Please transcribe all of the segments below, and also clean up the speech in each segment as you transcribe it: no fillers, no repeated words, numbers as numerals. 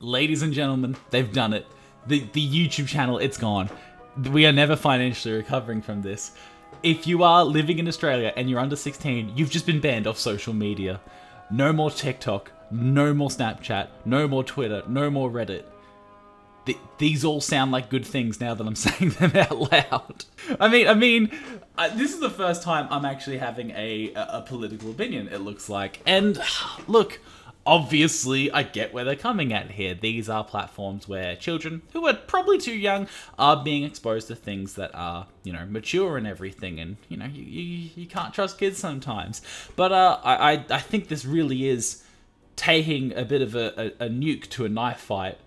ladies and gentlemen, they've done it. The YouTube channel, it's gone. We are never financially recovering from this. If you are living in Australia and you're under 16, you've just been banned off social media. No more TikTok, no more Snapchat, no more Twitter, no more Reddit. These all sound like good things now that I'm saying them out loud. I mean, this is the first time I'm actually having a political opinion, it looks like. And look, obviously, I get where they're coming at here. These are platforms where children, who are probably too young, are being exposed to things that are, mature and everything. And, you can't trust kids sometimes. But I think this really is taking a bit of a nuke to a knife fight,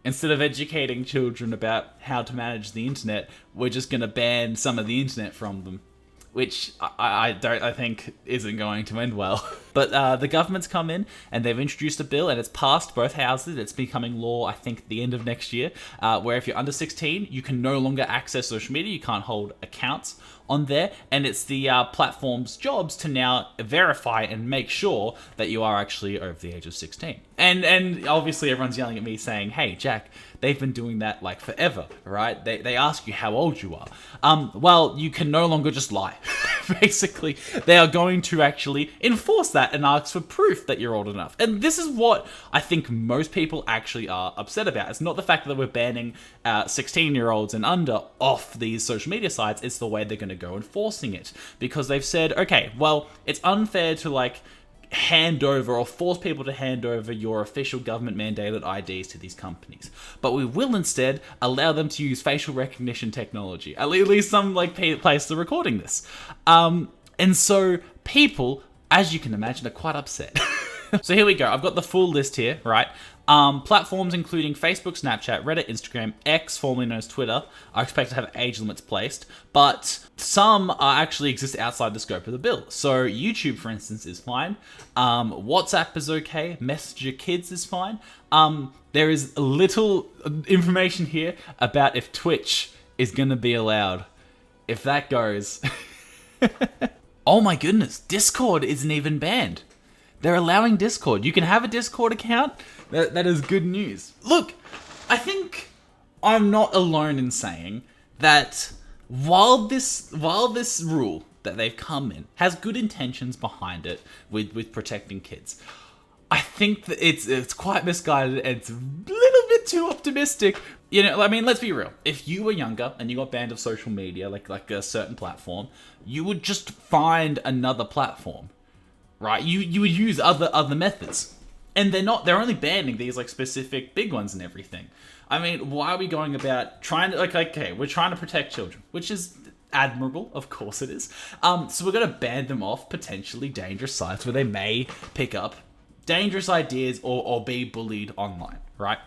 Instead of educating children about how to manage the internet, we're just going to ban some of the internet from them. Which I think isn't going to end well. But the government's come in and they've introduced a bill and it's passed both houses. It's becoming law, I think, at the end of next year, where if you're under 16, you can no longer access social media. You can't hold accounts on there. And it's the platform's jobs to now verify and make sure that you are actually over the age of 16. And obviously everyone's yelling at me saying, hey, Jack, they've been doing that like forever, right? They ask you how old you are. Well, you can no longer just lie. Basically, they are going to actually enforce that and ask for proof that you're old enough. And this is what I think most people actually are upset about. It's not the fact that we're banning 16-year-olds and under off these social media sites. It's the way they're going to go enforcing it. Because they've said, okay, well, it's unfair to hand over or force people to hand over your official government mandated IDs to these companies. But we will instead allow them to use facial recognition technology. At least some place they're recording this. And so people, as you can imagine, are quite upset. So here we go. I've got the full list here, right? Platforms including Facebook, Snapchat, Reddit, Instagram, X, formerly known as Twitter, are expected to have age limits placed, but some actually exist outside the scope of the bill. So YouTube, for instance, is fine. WhatsApp is okay. Messenger Kids is fine. There is little information here about if Twitch is going to be allowed. If that goes... Oh my goodness, Discord isn't even banned. They're allowing Discord. You can have a Discord account. That is good news. Look, I think I'm not alone in saying that while this rule that they've come in has good intentions behind it with protecting kids, I think that it's quite misguided and it's a little bit too optimistic. Let's be real. If you were younger and you got banned of social media, like a certain platform, you would just find another platform. Right, you would use other methods, and they're only banning these specific big ones and everything. Why are we going about trying to okay, we're trying to protect children, which is admirable, of course it is. So we're gonna ban them off potentially dangerous sites where they may pick up dangerous ideas or be bullied online, right?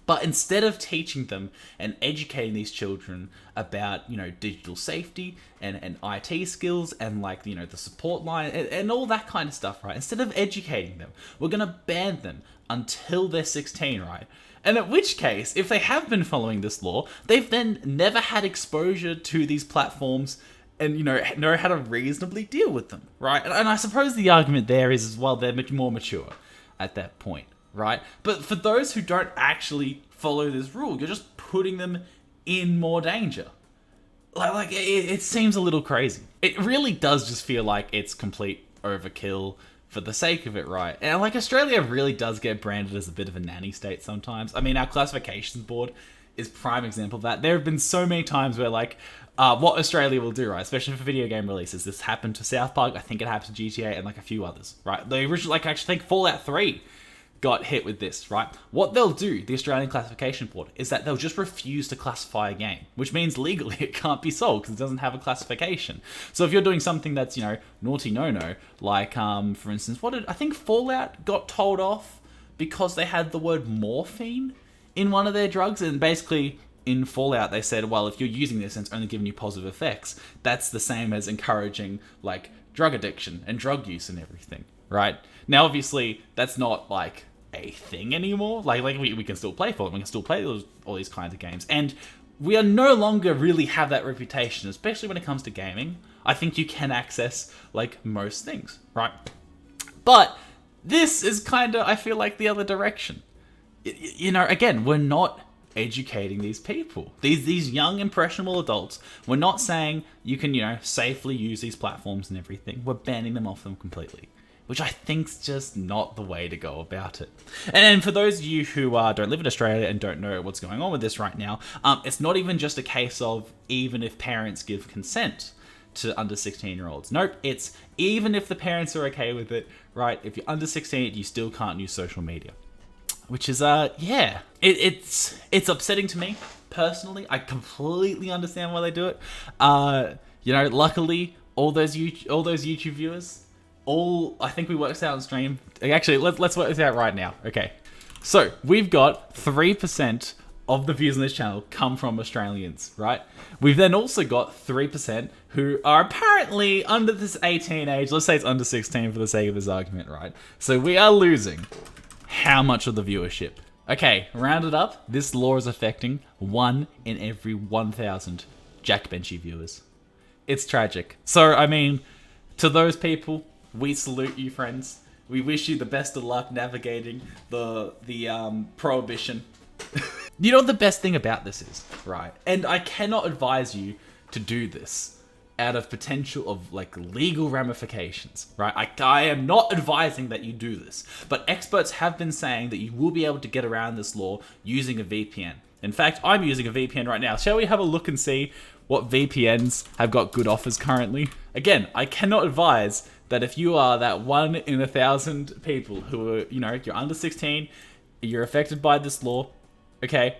But instead of teaching them and educating these children about, digital safety and IT skills and the support line and all that kind of stuff, right? Instead of educating them, we're going to ban them until they're 16, right? And at which case, if they have been following this law, they've then never had exposure to these platforms and, know how to reasonably deal with them, right? And I suppose the argument there is, as well, they're more mature at that point. Right? But for those who don't actually follow this rule, you're just putting them in more danger. It seems a little crazy. It really does just feel like it's complete overkill for the sake of it, right? And Australia really does get branded as a bit of a nanny state sometimes. Our classifications board is prime example of that. There have been so many times where what Australia will do, right, especially for video game releases, this happened to South Park, I think it happened to GTA and a few others, right? The original, I actually think Fallout 3 got hit with this, right? What they'll do, the Australian Classification Board, is that they'll just refuse to classify a game, which means legally it can't be sold because it doesn't have a classification. So if you're doing something that's, naughty no-no, for instance, I think Fallout got told off because they had the word morphine in one of their drugs, and basically in Fallout they said, well, if you're using this and it's only giving you positive effects, that's the same as encouraging, drug addiction and drug use and everything, right? Now, obviously, that's not, a thing anymore. We can still play Fallout, we can still play all these kinds of games, and we are no longer really have that reputation, especially when it comes to gaming. I think you can access, most things, right? But this is kind of, I feel the other direction. You know, again, we're not educating these people, these young impressionable adults. We're not saying you can, you know, safely use these platforms and everything. We're banning them off them completely, which I think's just not the way to go about it. And for those of you who don't live in Australia and don't know what's going on with this right now, it's not even just a case of even if parents give consent to under 16-year-olds. Nope, it's even if the parents are okay with it, right? If you're under 16, you still can't use social media. Which is, yeah, it's upsetting to me personally. I completely understand why they do it. You know, luckily, all those YouTube viewers, I think we worked out on stream. Actually, let's work this out right now. Okay, so we've got 3% of the views on this channel come from Australians, right? We've then also got 3% who are apparently under this 18 age. Let's say it's under 16 for the sake of this argument, right? So we are losing how much of the viewership? Okay, rounded up, this law is affecting 1 in every 1,000 Jack Benchy viewers. It's tragic. So, I mean, to those people, we salute you, friends. We wish you the best of luck navigating the prohibition. You know what the best thing about this is, right? And I cannot advise you to do this out of potential of like legal ramifications, right? I am not advising that you do this, but experts have been saying that you will be able to get around this law using a VPN. In fact, I'm using a VPN right now. Shall we have a look and see what VPNs have got good offers currently? Again, I cannot advise that if you are that 1 in 1,000 people who are, you know, you're under 16, you're affected by this law, okay?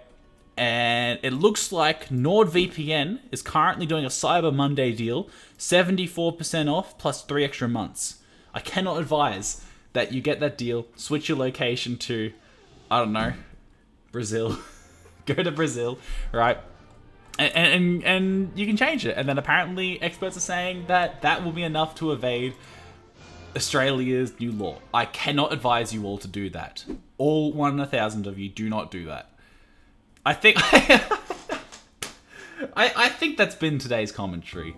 And it looks like NordVPN is currently doing a Cyber Monday deal, 74% off plus 3 extra months. I cannot advise that you get that deal, switch your location to, I don't know, Brazil. Go to Brazil, right? And you can change it. And then apparently experts are saying that that will be enough to evade Australia's new law. I cannot advise you all to do that. All 1 in 1,000 of you, do not do that. I think I think that's been today's commentary.